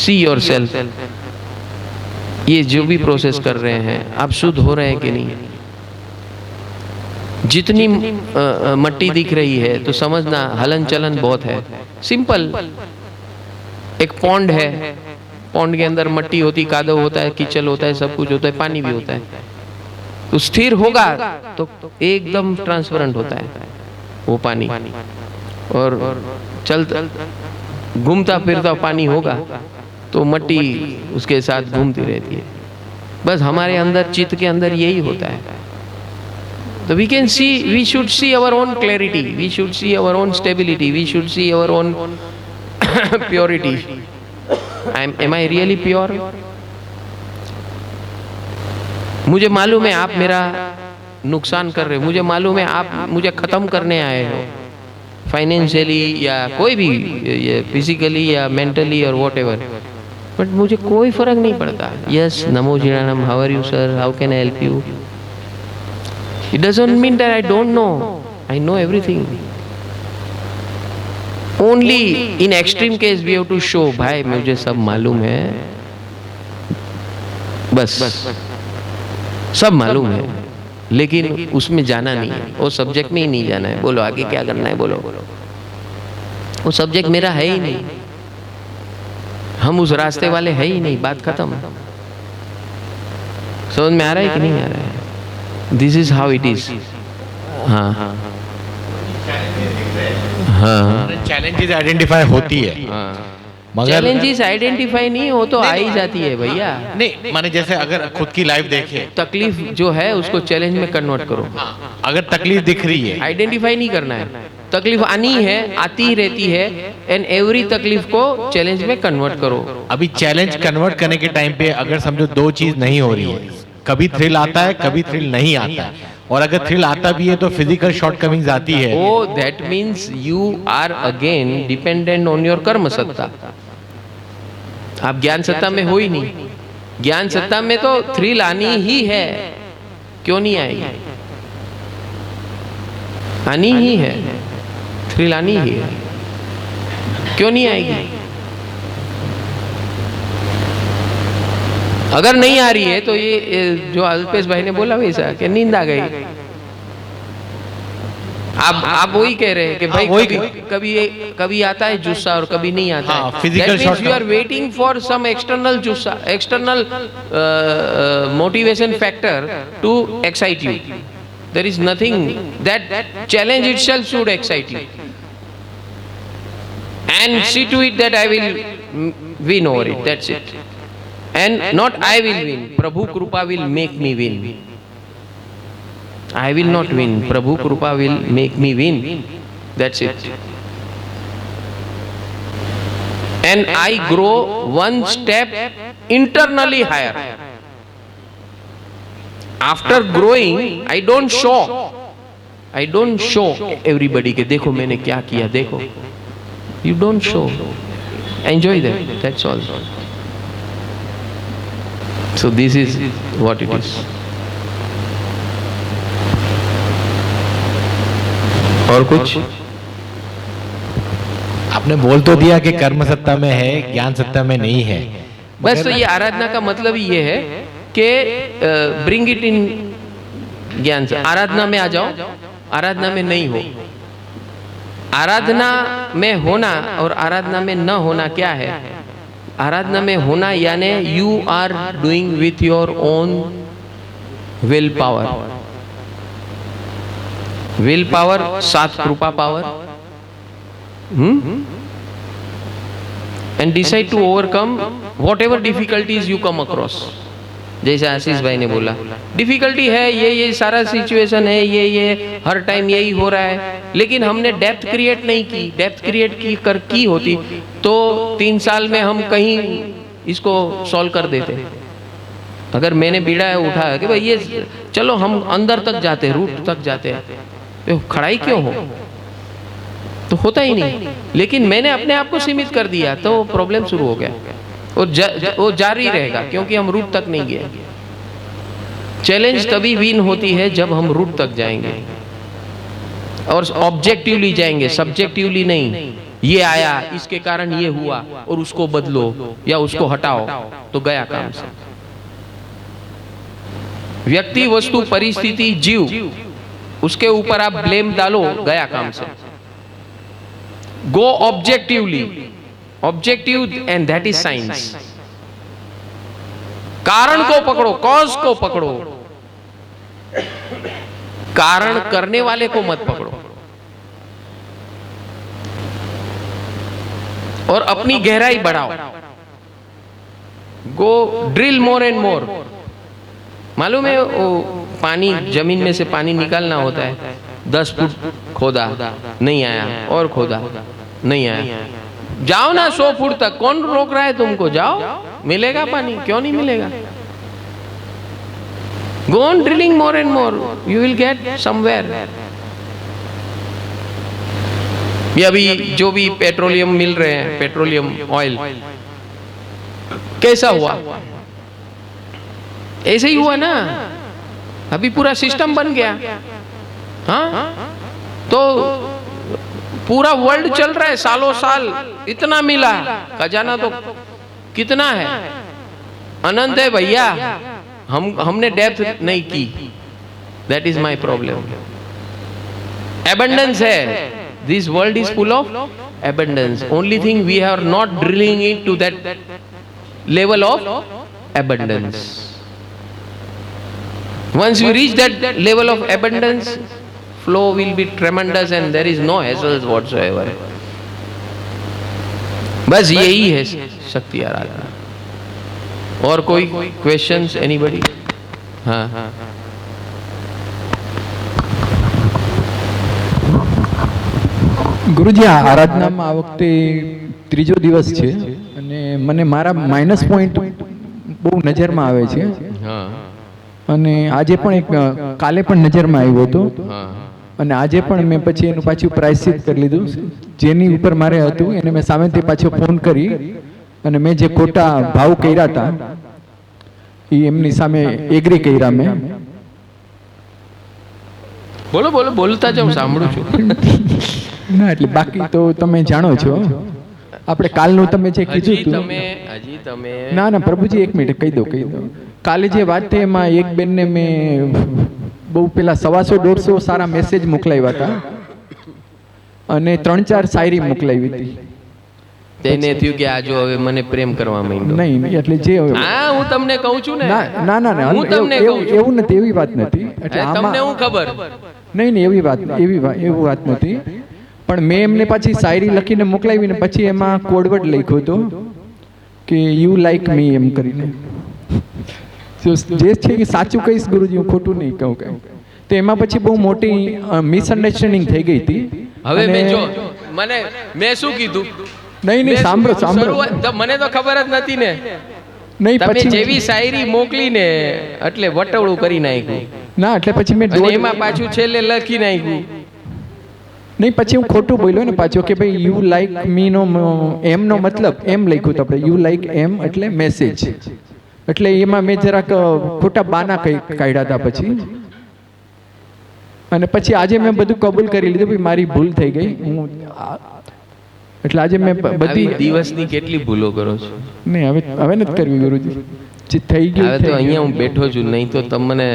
See your self, ये जो भी प्रोसेस कर रहे हैं आप शुद्ध हो रहे हैं कि नहीं। जितनी मट्टी दिख रही है तो समझना हलन चलन बहुत है। सिंपल, एक पॉन्ड है, पॉन्ड के अंदर मट्टी होती, कादव होता है, कीचड़ होता है, सब कुछ होता है, पानी भी होता है। तो स्थिर होगा तो एकदम ट्रांसपेरेंट होता है वो पानी, और चलता घूमता फिरता पानी होगा तो मट्टी उसके साथ घूमती रहती है। बस हमारे अंदर, चित्त के अंदर यही होता है। तो we can see, we should see our own clarity, we should see our own stability, we should see our own purity. Am I really pure? मुझे मालूम है आप मेरा नुकसान कर रहे हो, मुझे मालूम है आप मुझे खत्म करने आए हो, फाइनेंशियली या कोई भी, फिजिकली या मेंटली और व्हाटएवर, बट मुझे कोई फर्क नहीं पड़ता। यस, नमो जिनानम, how are you sir, how can I help you. It doesn't mean that I don't know. I know everything. Only in extreme case we have to show, भाई मुझे सब मालूम है, बस सब मालूम है, लेकिन उसमें जाना नहीं है, वो सब्जेक्ट में ही नहीं जाना है। बोलो आगे क्या करना है, बोलो। वो सब्जेक्ट मेरा है ही नहीं, हम उस रास्ते वाले है ही नहीं, बात खत्म। समझ में आ रहा है कि नहीं आ रहा है? This is how it is. हाँ हाँ, चैलेंजेस आइडेंटिफाई होती है, मगर चैलेंजेस आइडेंटिफाई नहीं हो तो आ ही जाती है भैया। नहीं, माने जैसे अगर खुद की लाइफ देखे, तकलीफ जो है उसको चैलेंज में कन्वर्ट करो। अगर तकलीफ दिख रही है, आइडेंटिफाई नहीं करना है, तकलीफ आनी है, आती ही रहती है, एंड एवरी तकलीफ को चैलेंज में कन्वर्ट करो। अभी चैलेंज कन्वर्ट करने के टाइम पे अगर समझो दो चीज नहीं हो रही है, कभी थ्रिल आता है, कभी थ्रिल नहीं आता है, और अगर थ्रिल आता भी है तो फिजिकल शॉर्टकमिंग्स आती है। Oh that means you are again dependent on your कर्म सत्ता। आप ज्ञान सत्ता में हो ही नहीं। ज्ञान सत्ता में तो थ्रिल आनी ही है, क्यों नहीं आएगी? आनी ही है, थ्रिल आनी ही है, क्यों नहीं आएगी? अगर नहीं आ रही है तो ये जो अल्पेश भाई ने बोला वैसा कि नींद आ गई, आप वही कह रहे हैं कि भाई कभी आता है जुस्सा और कभी नहीं आता है। Physical shot, you are waiting for some external जुस्सा, external motivation factor to excite you. There is nothing, that challenge itself should excite you and see to it that I will win over it, that's it. And not I will win, Prabhu Krupa will make me win. I will not win, Prabhu Krupa will make me win. That's it. And I grow one step internally higher. After growing, I don't show everybody के देखो मैंने क्या किया, देखो। You don't show. Enjoy that. That's all. So this is what it is. और कुछ आपने बोल तो दिया कि कर्म सत्ता में है, ज्ञान सत्ता में नहीं है। बस तो ये आराधना का मतलब ही ये है कि ब्रिंग इट इन ज्ञान से। आराधना में आ जाओ, आराधना में नहीं हो। आराधना में होना और आराधना में न होना क्या है? आराधना में होना यानी you are doing with your own will power. Will power सात कृपा power, and decide to overcome whatever difficulties you come across. जैसे आशीष भाई ने बोला, डिफिकल्टी है, ये सारा सिचुएशन है, ये हर टाइम यही हो रहा है, लेकिन हमने डेप्थ क्रिएट नहीं की। डेप्थ क्रिएट की होती तो 3 साल में हम कहीं इसको सॉल्व कर देते। अगर मैंने बीड़ा उठाया कि भाई ये चलो हम अंदर तक जाते, रूट तक जाते, तो खड़ाई क्यों हो, तो होता ही नहीं। लेकिन मैंने अपने आप को सीमित कर दिया तो प्रॉब्लम शुरू हो गया, और वो जारी रहेगा क्योंकि हम रूट तक नहीं गए। चैलेंज तभी विन होती है जब हम रूट तक जाएंगे और ऑब्जेक्टिवली जाएंगे, सब्जेक्टिवली नहीं। ये आया, इसके कारण ये हुआ और उसको बदलो या उसको हटाओ, तो गया काम से। व्यक्ति, वस्तु, परिस्थिति, जीव, उसके ऊपर आप ब्लेम डालो, गया काम से। Go objectively, objective and that is science. कारण को पकड़ो, कॉज को पकड़ो, कारण करने वाले को मत पकड़ो। और अपनी गहराई बढ़ाओ। गो ड्रिल मोर एंड मोर। मालूम है वो पानी, जमीन में से पानी निकालना होता है, 10 फुट खोदा नहीं आया, और खोदा नहीं आया, जाओ ना 100 फुट तक, कौन रोक रहा है तुमको, जाओ, मिलेगा पानी, क्यों नहीं मिलेगा। Go on drilling more and more, you will get somewhere. ये अभी जो भी पेट्रोलियम मिल रहे हैं, पेट्रोलियम ऑयल, कैसा हुआ? ऐसे ही हुआ ना, अभी पूरा सिस्टम बन गया। हाँ, तो पूरा वर्ल्ड चल रहा है, सालों साल इतना मिला, खजाना तो कितना है, अनंत है भैया। हमने डेप्थ नहीं की, that is my problem. Abundance है, this world is full of abundance, only thing we are not drilling it to that level of abundance. Once you reach that level of abundance, flow will be tremendous and there is no hassles whatsoever. बस यही है शक्ति आराधना। और कोई questions, anybody? हाँ, ગુરુજી, આ આરાધનામાં આ વખતે ત્રીજો દિવસ છે અને મને મારા માઇનસ પોઈન્ટ બહુ નજરમાં આવે છે, અને આજે પણ એક કાલે પણ નજરમાં આવ્યો હતો, અને આજે પણ મેં પછી એનું પાછું પ્રાયશ્ચિત કરી લીધું, જેની ઉપર મારે હતું એને મેં સામેથી પાછો ફોન કરી અને મેં જે ખોટા ભાવ કર્યા હતા એ એમની સામે એગ્રી કર્યા મેં। બોલો બોલો, બોલતા જાઓ, સાંભળું છું। ના એટલે બાકી તો તમે જાણો છો, આપણે કાલનું તમે જે કીધું હતું, હજી તમે ના ના પ્રભુજી એક મિનિટ કહી દો કાલે જે વાત થઈ એમાં એક બેનને મેં બહુ પેલા 125-150 સારા મેસેજ મોકલાવ્યા હતા અને 3-4 શાયરી મોકલાવી હતી। તેને થયું કે આ જો હવે મને પ્રેમ કરવા માંડ્યો। નહીં એટલે જે હા, હું તમને કહું છું ને, ના ના ના હું તમને કહું છું, એવું નથી, એવી વાત નથી, એટલે તમને હું ખબર નહીં એવી વાત નથી, પણ મેં એમને પાછી શાયરી લખીને મોકલાવી ને પછી એમાં કોડવર્ડ લખ્યો હતો કે યુ લાઈક મી એમ કરીને। જે છે કે સાચું કહીશ ગુરુજી, હું ખોટું નહીં કહું કઈ, તો એમાં પછી બહુ મોટી મિસઅન્ડરસ્ટેન્ડિંગ થઈ ગઈ હતી। હવે મેં જો મેં શું કીધું? નહીં સાંભળો, મને તો ખબર જ નથી ને, નહીં તમે જેવી શાયરી મોકલી ને એટલે વટવડું કરી નાખ્યું। ના એટલે પછી મેં એમાં પાછું છેલ્લે લખી નાખ્યું। નહીં પછી હું ખોટું બોલ્યો ને પાછો કે ભાઈ યુ લાઈક મી નો એમ નો મતલબ એમ લખ્યું તો આપણે યુ લાઈક એમ એટલે મેસેજ, એટલે એમાં મેં જરાક ખોટા બાના કાઢ્યા હતા પછી, અને પછી આજે મેં બધું કબૂલ કરી લીધું ભાઈ મારી ભૂલ થઈ ગઈ, હું એટલે આજે મેં બધી દિવસની કેટલી ભૂલો કરો છો? નહીં હવે નથી કરવી ગુરુજી, જે થઈ ગયું હવે તો અહીંયા હું બેઠો છું, નહીં તો તમને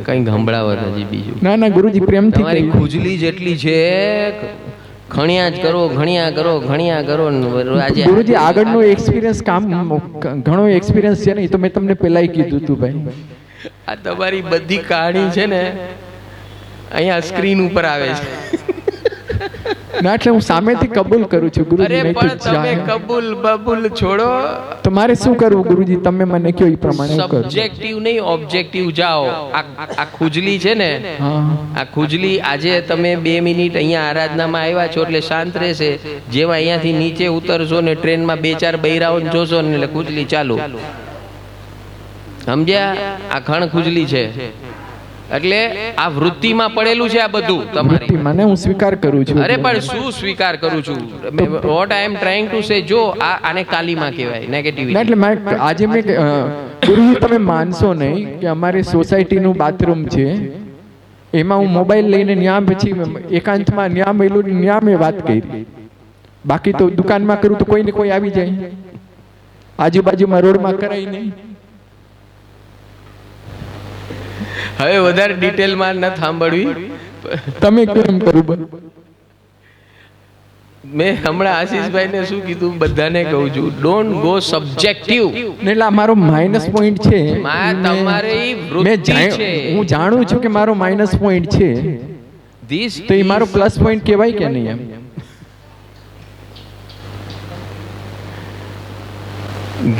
કઈ સંભળાવત હજી બીજું। ના ના ગુરુજી પ્રેમથી, તમારી ખુજલી જેટલી છે, ઘણિયા જ કરો, ઘણિયા કરો। આજે ગુરુજી આગળનો એક્સપિરિયન્સ ઘણો એક્સપિરિયન્સ છે ને, એ તો મેં તમને પહેલા કીધું હતું ભાઈ। આ તમારી બધી કહાણી છે ને અહીંયા સ્ક્રીન ઉપર આવે છે। ના એટલે હું સામેથી કબૂલ કરું છું ગુરુજી। અરે પણ તમે કબૂલ બબૂલ છોડો, તમારે શું કરવું ગુરુજી, તમે મને કયો એ પ્રમાણે કરો। સબ્જેક્ટિવ નહીં, ઓબ્જેક્ટિવ જાઓ। આ ખુજલી છે ને, આ ખુજલી આજે તમે 2 મિનિટ અહીંયા આરાધનામાં આવ્યા છો એટલે શાંત રહેશે, જેવા અહીંયાથી નીચે ઉતરશો ને ટ્રેનમાં 2-4 બૈરાઓને જોશો ને એટલે ખુજલી ચાલુ, સમજ્યા? આ ખણ ખુજલી છે, એટલે આ વૃત્તિમાં પડેલું છે આ બધું તમારી। મને હું સ્વીકાર કરું છું। અરે પણ શું સ્વીકાર કરું છું? What I M trying to say, જો આને કાલીમાં કહેવાય, નેગેટિવિટી। એટલે આજે મેં ગુરુજી તમે માનશો નહીં કે અમારી સોસાયટીનું બાથરૂમ છે, એમાં હું મોબાઈલ લઈને ન્યા પછી એકાંતમાં ન્યા મેલું ન્યા મેં વાત કરી, બાકી તો દુકાનમાં કરું તો કોઈ ને કોઈ આવી જાય, આજુબાજુમાં રોડમાં કરાય નહીં. હવે વધારે ડિટેલમાં ન સાંભળવી. તમે કેમ કરું? મેં હમણાં આશીષભાઈને શું કીધું, બધાને કહું છું, ડોન્ટ ગો સબ્જેક્ટિવ. એટલે આ મારો માઇનસ પોઈન્ટ છે. તમારી વૃત્તિ છે. હું જાણું છું કે મારો માઇનસ પોઈન્ટ છે, તો એ મારો પ્લસ પોઈન્ટ કહેવાય કે નહીં? એમ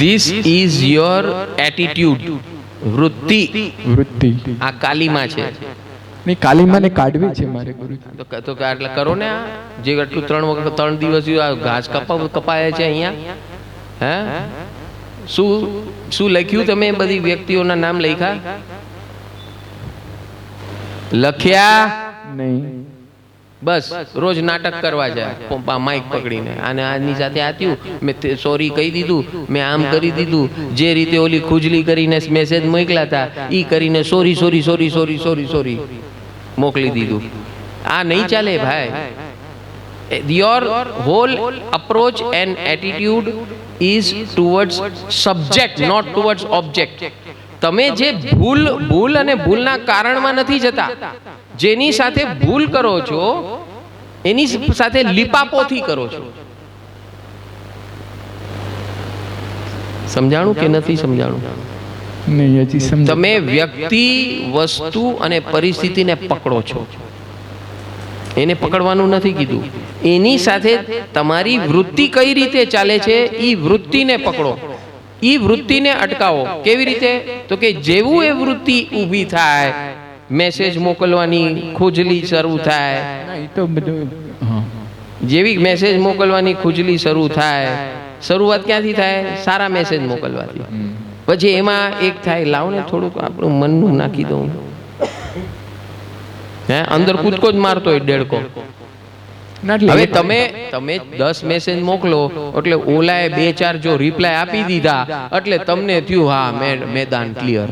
ધીસ ઇઝ યોર એટીટ્યુડ. વૃત્તિ આ કાલીમાં છે. નહીં, કાલીમાને કાઢવી છે મારે ગુરુજી. તો એટલે કરો ને, આ જે આટલું 3 દિવસ ઘાસ કપાય છે અહીંયા. હે શું લખ્યું તમે? બધી વ્યક્તિઓના નામ લખ્યા નહીં? બસ રોજ નાટક કરવા જાય માઇક પકડીને, અને આની સાથે આત્યું મેં સોરી કહી દીધું, મેં આમ કરી દીધું, જે રીતે ઓલી ખુજલી કરીને મેસેજ મોકલ્યા હતા ઈ કરીને sorry sorry sorry sorry sorry sorry મોકલી દીધું. આ નહીં ચાલે ભાઈ. Your whole approach and attitude is towards subject, not towards object. તમે જે ભૂલ અને ભૂલના કારણમાં નથી જતા, જેની સાથે ભૂલ કરો છો એની સાથે લીપાપોથી કરો છો. સમજાણું કે નથી સમજાણું? નહીં, હજી સમજ. તમે વ્યક્તિ, વસ્તુ અને પરિસ્થિતિને પકડો છો. એને પકડવાનું નથી કીધું. એની સાથે તમારી વૃત્તિ કઈ રીતે ચાલે છે એ વૃત્તિને પકડો, એ વૃત્તિને અટકાવો. કેવી રીતે? તો કે જેવું એ વૃત્તિ ઊભી થાય, મેસેજ મોકલવાની ખુજલી શરૂ થાય, જેવી મેસેજ મોકલવાની ખુજલી શરૂ થાય, શરૂઆત ક્યાંથી થાય? સારા મેસેજ મોકલવાથી. પછી એમાં એક થાય, લાવ ને થોડુંક આપણું મનનું નાખી દઉં. હે, અંદર કૂદકો જ મારતો હોય દેડકો. હવે તમે 10 મેસેજ મોકલો એટલે ઓલાએ 2-4 જો રિપ્લાય આપી દીધા એટલે તમને થયું હા મેદાન ક્લિયર.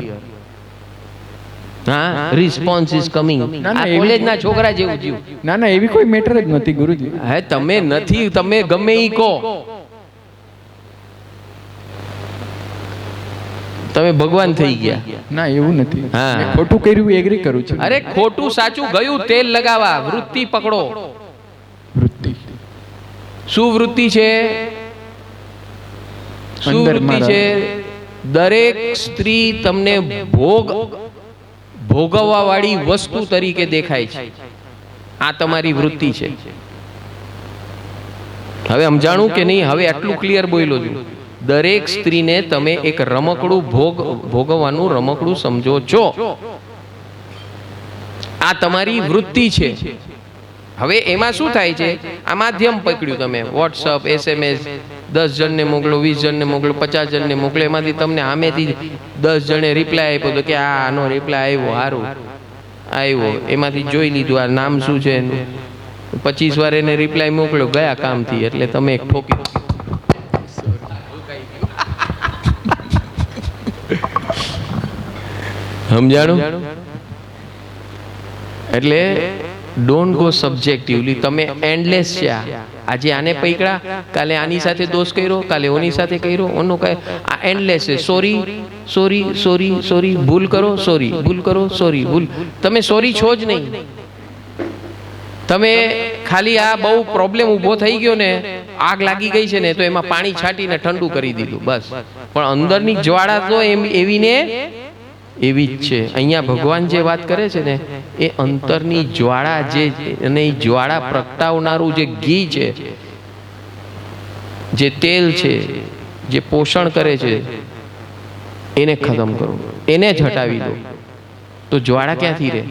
હા, રિસ્પોન્સ ઇઝ કમિંગ. આ કોલેજના છોકરા જેવું જીવ. ના, એવી કોઈ મેટર જ નથી ગુરુજી. હે, તમે નથી, તમે ગમે ઈ કહો, તમે ભગવાન થઈ ગયા. ના, એવું નથી. હા, ખોટું કર્યું એગ્રી કરું છું. અરે ખોટું સાચું ગયું તેલ લગાવા. વૃત્તિ પકડો. વૃત્તિ શું વૃત્તિ છે? શું વૃત્તિ છે? દરેક સ્ત્રી તમને ભોગવવા વાળી વસ્તુ તરીકે દેખાય છે. આ તમારી વૃત્તિ છે. હવે સમજાણું કે નહીં? હવે આટલું ક્લિયર બોલ્યો છું. દરેક સ્ત્રીને તમે એક રમકડું ભોગવવાનું રમકડું સમજો છો. આ તમારી વૃત્તિ છે. હવે એમાં શું થાય છે? આ માધ્યમ પકડ્યું તમે, વોટ્સઅપ, SMS, 10 જણને મોકલો, 20 જણને મોકલો, 50 જણને મોકલો, એમાંથી તમને સામેથી 10 જણે રિપ્લાય આપ્યો તો કે આનો રિપ્લાય આવ્યો, સારું આવ્યો, એમાંથી જોઈ લીધું આ નામ શું છે એનું, 25 વાર એને રિપ્લાય મોકલ્યો, ગયા કામથી. એટલે તમે એક ઠોકી સમજાણું? એટલે ડોન્ટ ગો સબ્જેક્ટિવલી. તમે એન્ડલેસ છે. આજે આને પકડા, કાલે આની સાથે દોષ કર્યો, કાલે ઓની સાથે કર્યો, ઓનો કઈ, આ એન્ડલેસ છે. સોરી સોરી સોરી સોરી, ભૂલ કરો સોરી, ભૂલ કરો સોરી, ભૂલ. તમે સોરી છો જ નહીં. તમે ખાલી આ બહુ પ્રોબ્લેમ ઊભો થઈ ગયો ને, આગ લાગી ગઈ છે ને, તો એમાં પાણી છાંટીને ઠંડુ કરી દીધું બસ. પણ અંદરની જ્વાળા તો એવી ને એવી જ છે. અહીંયા ભગવાન જે વાત કરે છે ને, એ અંતરની જ્વાળા જે, અને એ જ્વાળા પ્રગટાવનારું જે ઘી છે, જે તેલ છે, જે પોષણ કરે છે, એને ખતમ કરો, એને જ હટાવી દો. તો જ્વાળા ક્યાંથી રહે?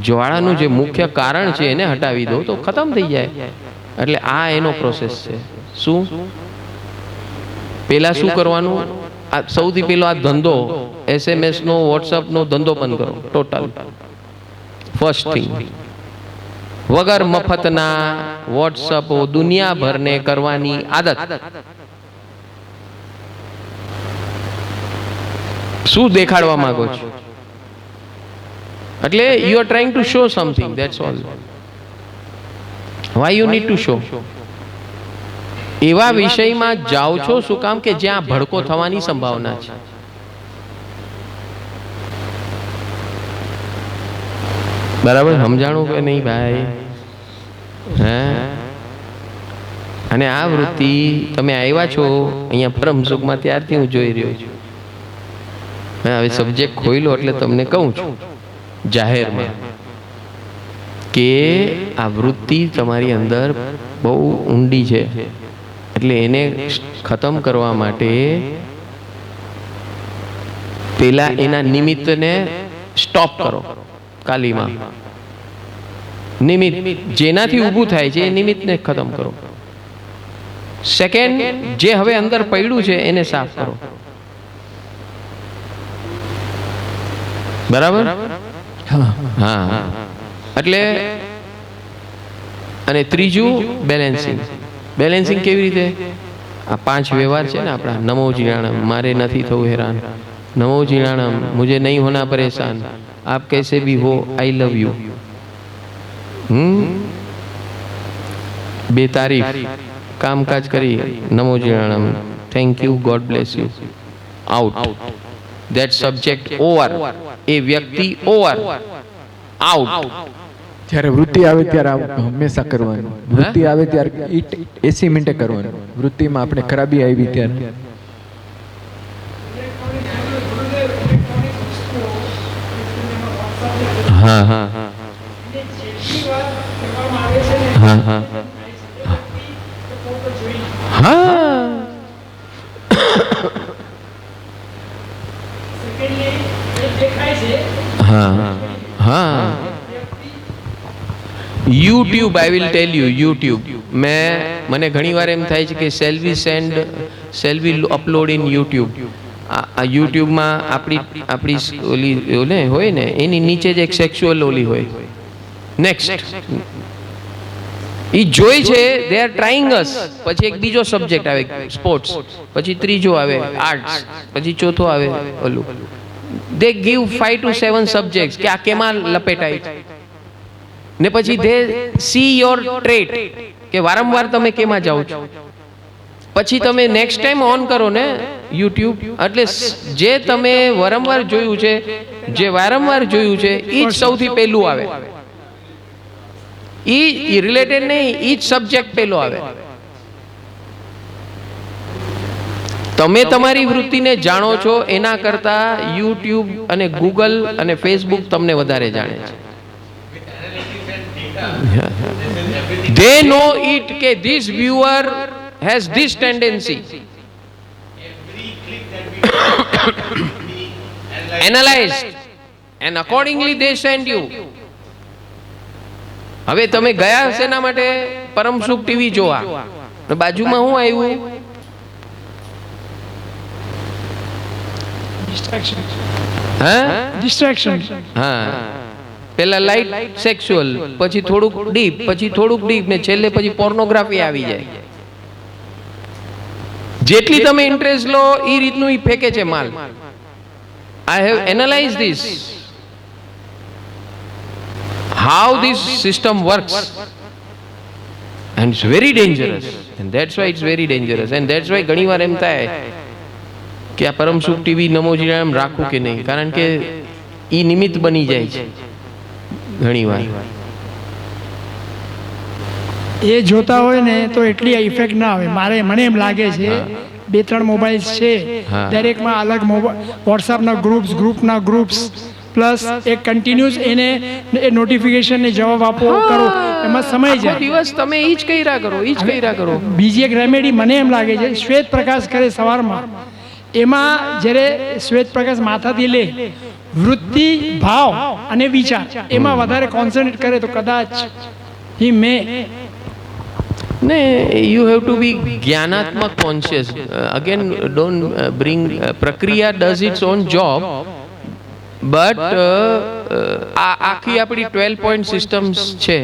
જ્વાળાનું જે મુખ્ય કારણ છે એને હટાવી દો તો ખતમ થઈ જાય. એટલે આ એનો પ્રોસેસ છે. શું પેલા શું કરવાનું? સૌથી પહેલો આ ધંધો SMS નો, WhatsApp નો ધંધો બંધ કરો ટોટલ. ફર્સ્ટ થિંગ, વગર મફતના WhatsApp દુનિયાભરને કરવાની આદત. શું દેખાડવા માંગો છો? એટલે you are trying to show something, that's all. Why you need to show? એવા વિષયમાં જાઓ છો શું કામ કે જ્યાં ભડકો થવાની સંભાવના છે. બરાબર સમજાણું કે નહીં ભાઈ? હે? અને આ વૃત્તિ તમે આવ્યા છો અહીંયા પરમ સુખમાં ત્યારથી હું જોઈ રહ્યો છું. હવે સબ્જેક્ટ ખોઈલો એટલે તમને કહું છું જાહેરમાં કે આ વૃત્તિ તમારી અંદર બહુ ઊંડી છે, એટલે એને ખતમ કરવા માટે પેલા એના નિમિત્તને સ્ટોપ કરો. કાલીમાં નિમિત્ત જેનાથી ઊભું થાય છે એ નિમિત્તને ખતમ કરો. સેકન્ડ, જે હવે અંદર પડ્યું છે એને સાફ કરો. બરાબર? હા. એટલે અને ત્રીજું બેલેન્સિંગ. બેલેન્સિંગ કેવી રીતે? આ 5 વ્યવહાર છે ને આપણા. નમો જીણાણમ, મારે નથી થવું હેરાન. नमो जीणाणम, मुझे नहीं होना परेशान. आप कैसे भी हो, आई लव यू. बेतारीफ कामकाज करी, नमो जीणाणम, thank you, God bless you. Out. That subject over. A व्यक्ति ओवर. आउट. જ્યારે વૃત્તિ આવે ત્યારે હંમેશા કરવાનું. વૃત્તિ આવે ત્યારે 80 મિનિટે કરવાનું. વૃત્તિમાં આપણે ખરાબી આવી ત્યારે हाँ हाँ हाँ हाँ हाँ हाँ हाँ YouTube, I will tell you, YouTube. મને ઘણી વાર એમ થાય છે કે shall we upload in YouTube. આ યુટ્યુબમાં આપણી ઓલી હોય ને એની નીચે જ એક સેક્સ્યુઅલ ઓલી હોય. નેક્સ્ટ ઈ જોઈ છે, દે આર ટ્રાઇંગ અસ. પછી એક બીજો સબ્જેક્ટ આવે સ્પોર્ટ્સ, પછી ત્રીજો આવે આર્ટ્સ, પછી ચોથો આવે ઓલું. દે ગીવ 5 to 7 સબ્જેક્ટ્સ કે આ કેમાં લપેટાય ને પછી દે સી યોર ટ્રેટ કે વારંવાર તમે કેમાં જાઓ છો. પછી તમે નેક્સ્ટ ટાઈમ ઓન કરો ને યુટ્યુબ, એટલે જે તમે વારંવાર જોયું છે, એ જ સૌથી પહેલું આવે. ઈ રિલેટેડ નહીં, ઈ જ સબ્જેક્ટ પહેલો આવે. તમે તમારી વૃત્તિને જાણો છો એના કરતા યુટ્યુબ અને ગૂગલ અને ફેસબુક તમને વધારે જાણે છે. They know it કે this viewer has this tendency. Analyzed and accordingly they send you. હવે તમે ગયા શેના માટે? પરમ સુખ ટીવી જોવા. બાજુમાં શું આવ્યું? ડિસ્ટ્રેક્શન. હા, પેલા લાઈટ સેક્સ્યુઅલ, પછી થોડુંક ડીપ ને છેલ્લે પછી પોર્નોગ્રાફી આવી જાય. જેટલી તમે ઇન્ટરેસ્ટ લો એ રીતનું ઈ ફેંકે છે માલ. I have analyzed this, how this system works, and it's very dangerous, and that's why it's very dangerous, and that's why ઘણી વાર એમ થાય કે આ પરમ સુખ ટીવી નમો જીણામ રાખવું કે નહીં, કારણ કે ઈ નિમિત્ત બની જાય છે ઘણી વાર. એ જોતા હોય ને તો એટલી ઇફેક્ટ ના આવે. મને એમ લાગે છે 2-3 મોબાઈલ્સ છે, દરેકમાં અલગ વોટ્સઅપના ગ્રુપના ગ્રુપ્સ પ્લસ એક કન્ટિન્યુઅસ એને નોટિફિકેશનને જવાબ આપો કરો, એમાં સમય જાય. દિવસ તમે ઈ જ કર્યા કરો. બીજી એક રેમેડી મને એમ લાગે છે, શ્વેત પ્રકાશ કરે સવારમાં. એમાં જ્યારે શ્વેત પ્રકાશ માથાથી લે, વૃત્તિ, ભાવ અને વિચાર એમાં વધારે કોન્સન્ટ્રેટ કરે તો કદાચ હી મે. No, you have to be jnanaatmak conscious. Again, don't bring Prakriya does its own job, but આખી આપણી 12 point systems છે,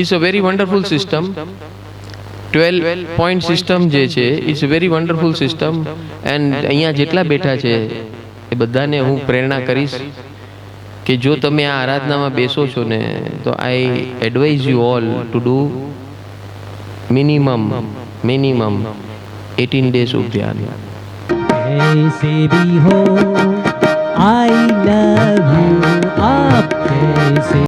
is a very wonderful system. 12 point system જે છે is a very wonderful system, and અહીંયા જેટલા બેઠા છે એ બધાને હું પ્રેરણા કરીશ કે જો તમે આ આરાધનામાં બેસો છો ને તો I advise you all to do minimum minimum 18 days of ध्यान। कैसे भी हो आई लव यू आप कैसे